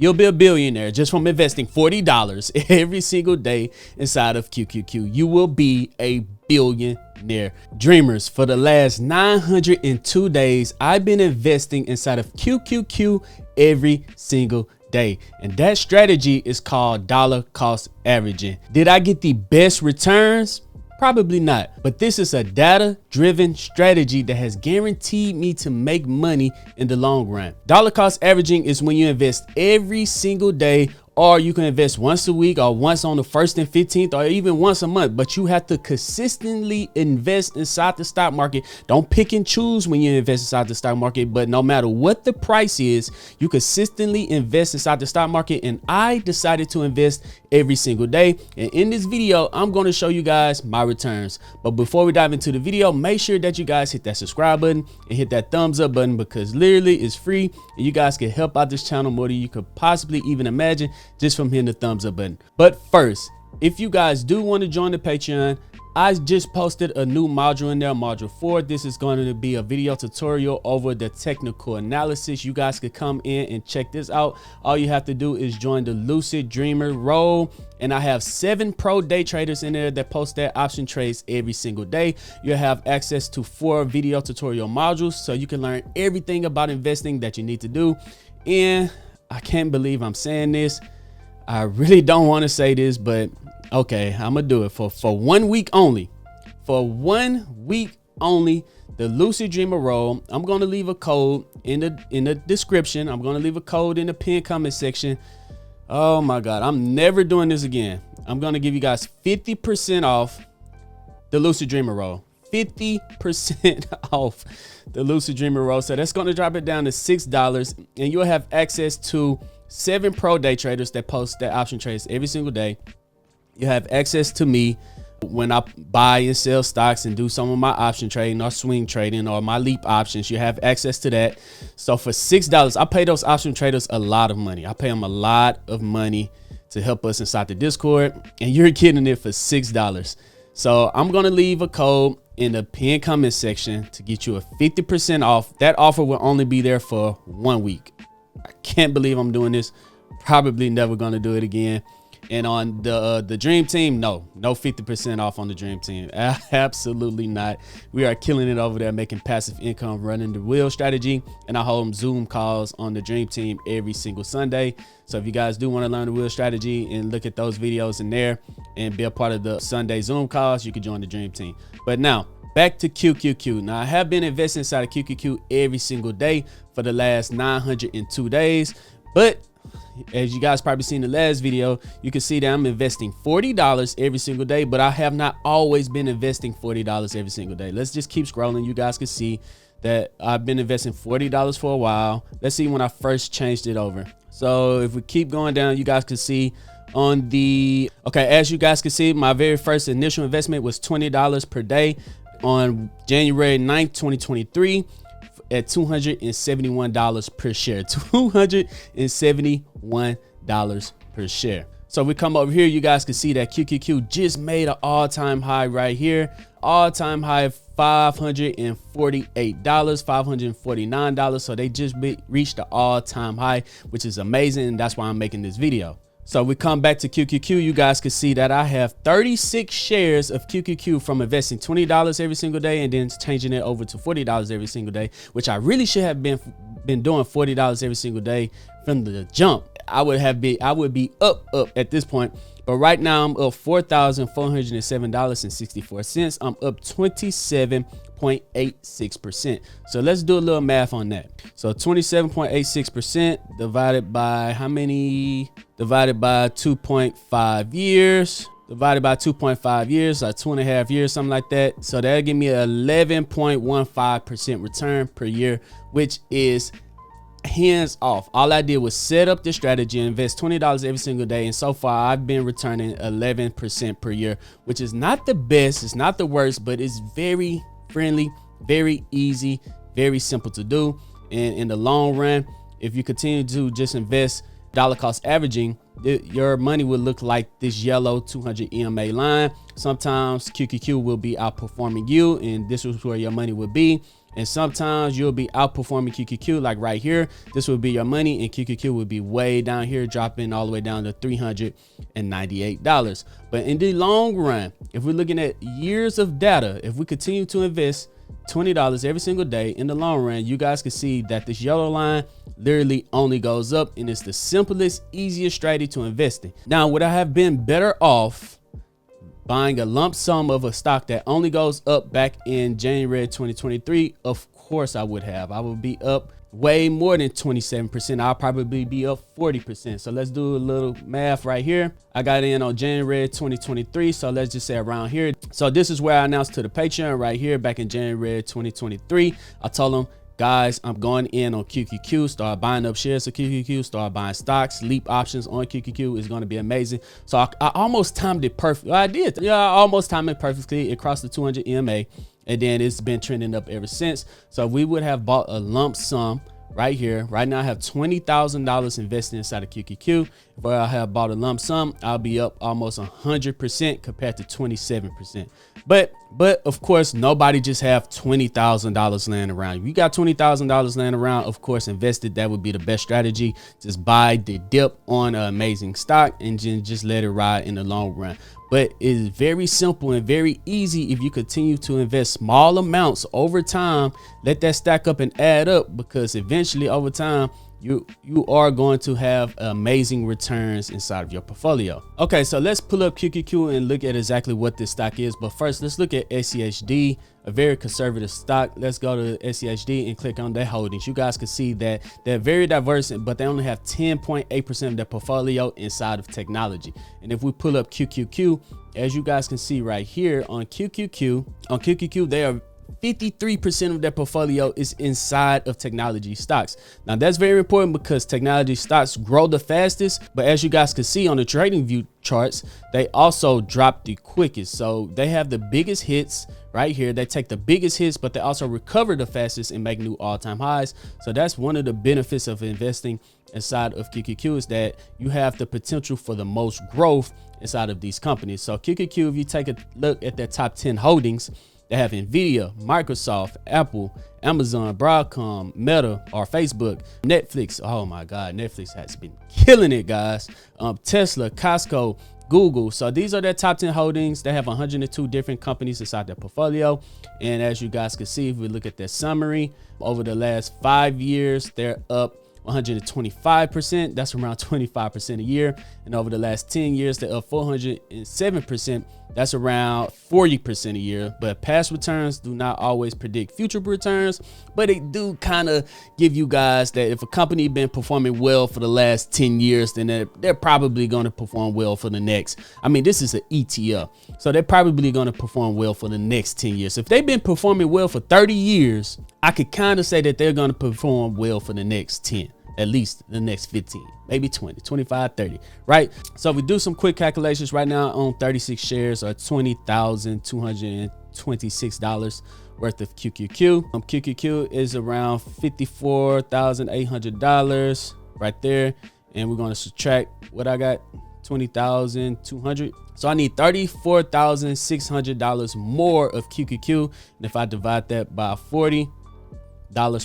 You'll be a billionaire just from investing $40 every single day inside of QQQ. You will be a billionaire. Dreamers, for the last 902 days, I've been investing inside of QQQ every single day. And that strategy is called dollar cost averaging. Did I get the best returns? Probably not, but this is a data-driven strategy that has guaranteed me to make money in the long run. Dollar cost averaging is when you invest every single day, or you can invest once a week or once on the 1st and 15th or even once a month, but you have to consistently invest inside the stock market. Don't pick and choose when you invest inside the stock market, but no matter what the price is, you consistently invest inside the stock market. And I decided to invest every single day. And in this video, I'm going to show you guys my returns. But before we dive into the video, make sure that you guys hit that subscribe button and hit that thumbs up button, because literally it's free and you guys can help out this channel more than you could possibly even imagine just from hitting the thumbs up button. But first, if you guys do want to join the Patreon, I just posted a new module in there, module 4. This is going to be a video tutorial over the technical analysis. You guys could come in and check this out. All you have to do is join the Lucid Dreamer role. And I have 7 pro day traders in there that post their option trades every single day. You'll have access to 4 video tutorial modules, so you can learn everything about investing that you need to do. And I can't believe I'm saying this. I really don't want to say this, but okay, I'm gonna do it for 1 week only. For 1 week only, the Lucid Dreamer role. I'm gonna leave a code in the description. I'm gonna leave a code in the pinned comment section. Oh my God, I'm never doing this again. I'm gonna give you guys 50% off the Lucid Dreamer role. 50% off the Lucid Dreamer role. So that's gonna drop it down to $6, and you'll have access to 7 pro day traders that post their option trades every single day. You have access to me when I buy and sell stocks and do some of my option trading or swing trading or my leap options. You have access to that. So for $6, I pay those option traders a lot of money. I pay them a lot of money to help us inside the Discord, and you're getting it for $6. So I'm going to leave a code in the pinned comment section to get you a 50% off. That offer will only be there for 1 week. I can't believe I'm doing this. Probably never going to do it again. And on the Dream Team, no 50% off on the Dream Team. Absolutely not. We are killing it over there, making passive income, running the wheel strategy. And I hold Zoom calls on the Dream Team every single Sunday. So if you guys do want to learn the wheel strategy and look at those videos in there and be a part of the Sunday Zoom calls, you can join the Dream Team. But now, back to QQQ. Now, I have been investing inside of QQQ every single day for the last 902 days. But as you guys probably seen in the last video, you can see that I'm investing $40 every single day, but I have not always been investing $40 every single day. Let's just keep scrolling. You guys can see that I've been investing $40 for a while. Let's see when I first changed it over. So if we keep going down, you guys can see on the, okay, as you guys can see, my very first initial investment was $20 per day on January 9th, 2023. At $271 per share. $271 per share. So we come over here, you guys can see that QQQ just made an all-time high right here. All-time high of $548, $549. So they just reached the all-time high, which is amazing, and that's why I'm making this video. So we come back to QQQ, you guys can see that I have 36 shares of QQQ from investing $20 every single day and then changing it over to $40 every single day, which I really should have been doing $40 every single day from the jump. I would be up at this point. But right now I'm up $4,407.64. I'm up 27.86%. So let's do a little math on that. So 27.86% divided by how many? Divided by 2.5 years. Divided by 2.5 years, like 2.5 years, something like that. So that'll give me 11.15% return per year, which is hands off. All I did was set up the strategy and invest $20 every single day, and so far I've been returning 11% per year, which is not the best, it's not the worst, but it's very friendly, very easy, very simple to do. And in the long run, if you continue to just invest dollar cost averaging, your money will look like this yellow 200 EMA line. Sometimes QQQ will be outperforming you, and this is where your money will be. And sometimes you'll be outperforming QQQ, like right here. This would be your money, and QQQ would be way down here, dropping all the way down to $398. But in the long run, if we're looking at years of data, if we continue to invest $20 every single day, in the long run, you guys can see that this yellow line literally only goes up, and it's the simplest, easiest strategy to invest in. Now, would I have been better off buying a lump sum of a stock that only goes up back in January 2023? Of course I would have. I would be up way more than 27%. I'll probably be up 40%. So let's do a little math right here. I got in on January 2023. So let's just say around here. So this is where I announced to the Patreon right here back in January 2023. I told them, guys, I'm going in on QQQ, start buying up shares of QQQ, start buying stocks, leap options on QQQ is going to be amazing. So I almost timed it perfectly. I did. Yeah, I almost timed it perfectly. It crossed the 200 EMA, and then it's been trending up ever since. So if we would have bought a lump sum right here, right now I have $20,000 invested inside of QQQ. If I have bought a lump sum, I'll be up almost 100% compared to 27%. But of course, nobody just have $20,000 laying around. If you got $20,000 laying around, of course, invested, that would be the best strategy. Just buy the dip on an amazing stock and just let it ride in the long run. But it is very simple and very easy if you continue to invest small amounts over time. Let that stack up and add up, because eventually over time, you are going to have amazing returns inside of your portfolio. Okay, so let's pull up QQQ and look at exactly what this stock is. But first, let's look at SCHD, a very conservative stock. Let's go to SCHD and click on their holdings. You guys can see that they're very diverse, but they only have 10.8% of their portfolio inside of technology. And if we pull up QQQ, as you guys can see right here on QQQ, they are 53% of their portfolio is inside of technology stocks. Now that's very important because technology stocks grow the fastest, but as you guys can see on the trading view charts, they also drop the quickest. So they have the biggest hits right here. They take the biggest hits, but they also recover the fastest and make new all-time highs. So that's one of the benefits of investing inside of QQQ, is that you have the potential for the most growth inside of these companies. So QQQ, if you take a look at their top 10 holdings, they have Nvidia, Microsoft, Apple, Amazon, Broadcom, Meta, or Facebook, Netflix. Oh my God, Netflix has been killing it, guys. Tesla, Costco, Google. So these are their top 10 holdings. They have 102 different companies inside their portfolio. And as you guys can see, if we look at their summary, over the last 5 years, they're up 125%. That's around 25% a year. And over the last 10 years, they're up 407%. That's around 40% a year. But past returns do not always predict future returns, but they do kind of give you guys that if a company been performing well for the last 10 years, then they're probably going to perform well for the next. I mean, this is an ETF, so they're probably going to perform well for the next 10 years. If they've been performing well for 30 years, I could kind of say that they're going to perform well for the next 10. At least the next 15, maybe 20, 25, 30, right? So if we do some quick calculations right now, on 36 shares or $20,226 worth of QQQ. QQQ is around $54,800 right there. And we're going to subtract what I got, 20,200. So I need $34,600 more of QQQ. And if I divide that by 40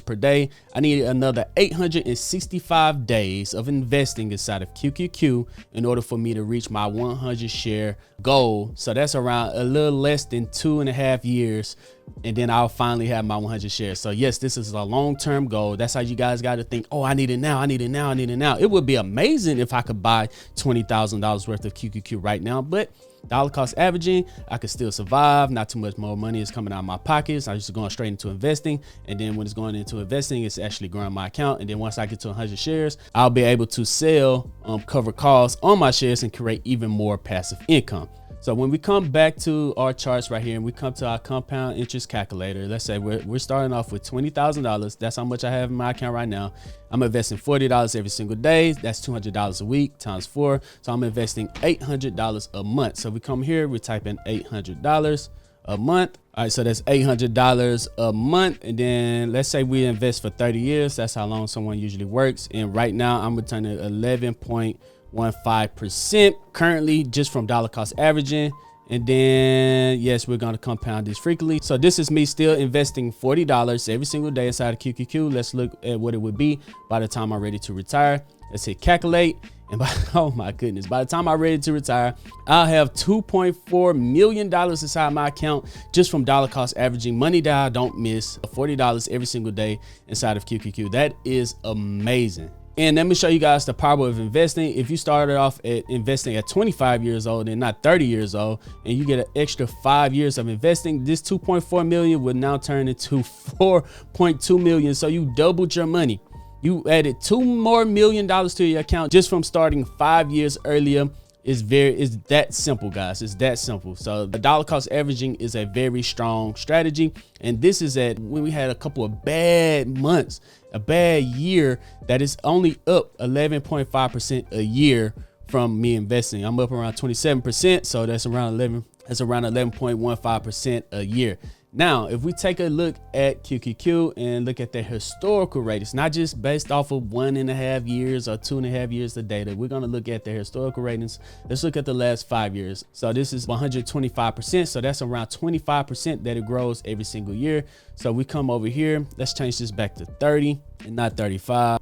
per day, I need another 865 days of investing inside of QQQ in order for me to reach my 100 share goal. So that's around a little less than 2.5 years, and then I'll finally have my 100 shares. So yes, this is a long-term goal. That's how you guys got to think. Oh, I need it now. I need it now. I need it now. It would be amazing if I could buy $20,000 worth of QQQ right now, but dollar cost averaging, I could still survive. Not too much more money is coming out of my pockets. I'm just going straight into investing. And then when it's going into investing, it's actually growing my account. And then once I get to 100 shares, I'll be able to sell, cover costs on my shares and create even more passive income. So when we come back to our charts right here and we come to our compound interest calculator, let's say we're starting off with $20,000. That's how much I have in my account right now. I'm investing $40 every single day. That's $200 a week times 4. So I'm investing $800 a month. So we come here, we type in $800 a month. All right, so that's $800 a month. And then let's say we invest for 30 years. That's how long someone usually works. And right now I'm returning 11.15% currently just from dollar cost averaging. And then, yes, we're going to compound this frequently. So this is me still investing $40 every single day inside of QQQ. Let's look at what it would be by the time I'm ready to retire. Let's hit calculate. And oh my goodness, by the time I'm ready to retire, I'll have $2.4 million inside my account just from dollar cost averaging, money that I don't miss, $40 every single day inside of QQQ. That is amazing. And let me show you guys the power of investing. If you started off at investing at 25 years old and not 30 years old, and you get an extra 5 years of investing, this 2.4 million will now turn into 4.2 million. So you doubled your money. You added $2 more million to your account just from starting 5 years earlier. It's that simple, guys. It's that simple. So the dollar cost averaging is a very strong strategy. And this is when we had a couple of bad months, a bad year that is only up 11.5% a year from me investing. I'm up around 27%. So that's around 11.15% a year. Now, if we take a look at QQQ and look at their historical ratings, not just based off of 1.5 years or 2.5 years of data, we're going to look at their historical ratings. Let's look at the last 5 years. So this is 125%. So that's around 25% that it grows every single year. So we come over here. Let's change this back to 30 and not 35.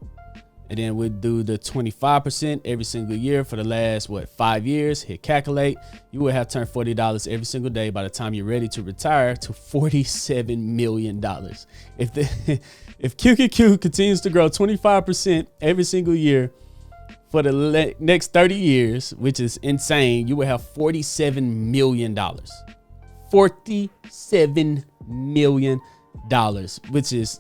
And then we'll do the 25% every single year for the last, 5 years. Hit calculate. You will have turned $40 every single day by the time you're ready to retire to $47 million. If QQQ continues to grow 25% every single year for the next 30 years, which is insane, you will have $47 million. $47 million, which is...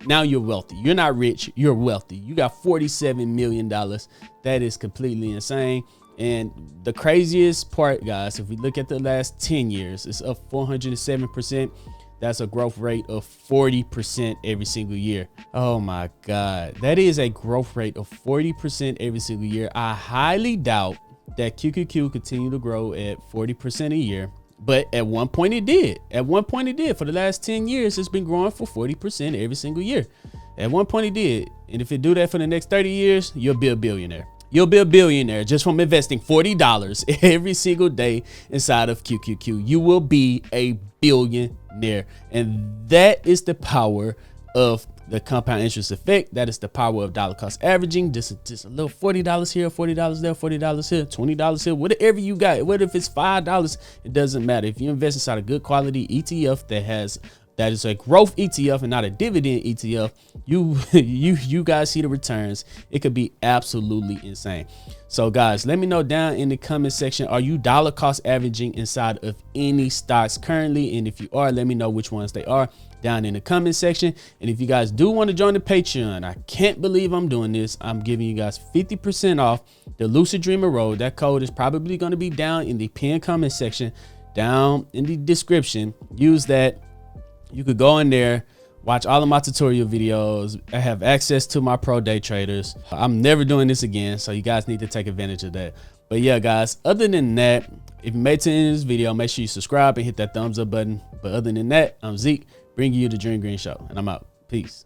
now you're wealthy. You're not rich, you're wealthy. You got $47 million. That is completely insane. And the craziest part, guys, if we look at the last 10 years, it's up 407%. That's a growth rate of 40% every single year. Oh my God. That is a growth rate of 40% every single year. I highly doubt that QQQ continue to grow at 40% a year. But at one point it did. At one point it did. For the last 10 years, it's been growing for 40% every single year. At one point it did. And if it do that for the next 30 years, you'll be a billionaire. You'll be a billionaire just from investing $40 every single day inside of QQQ. You will be a billionaire. And that is the power of the compound interest effect. That is the power of dollar cost averaging. Just a little $40 here, $40 there, $40 here, $20 here, whatever you got. What if it's $5? It doesn't matter. If you invest inside a good quality ETF that is a growth ETF and not a dividend ETF, you guys see the returns. It could be absolutely insane. So guys, let me know down in the comment section, are you dollar cost averaging inside of any stocks currently? And if you are, let me know which ones they are down in the comment section. And if you guys do want to join the Patreon, I can't believe I'm doing this. I'm giving you guys 50% off the Lucid Dreamer Road. That code is probably going to be down in the pinned comment section, down in the description. Use that. You could go in there, watch all of my tutorial videos. I have access to my pro day traders. I'm never doing this again, so you guys need to take advantage of that. But yeah, guys, other than that, if you made it to the end of this video, make sure you subscribe and hit that thumbs up button. But other than that, I'm Zeke, bringing you the Dream Green Show, and I'm out. Peace.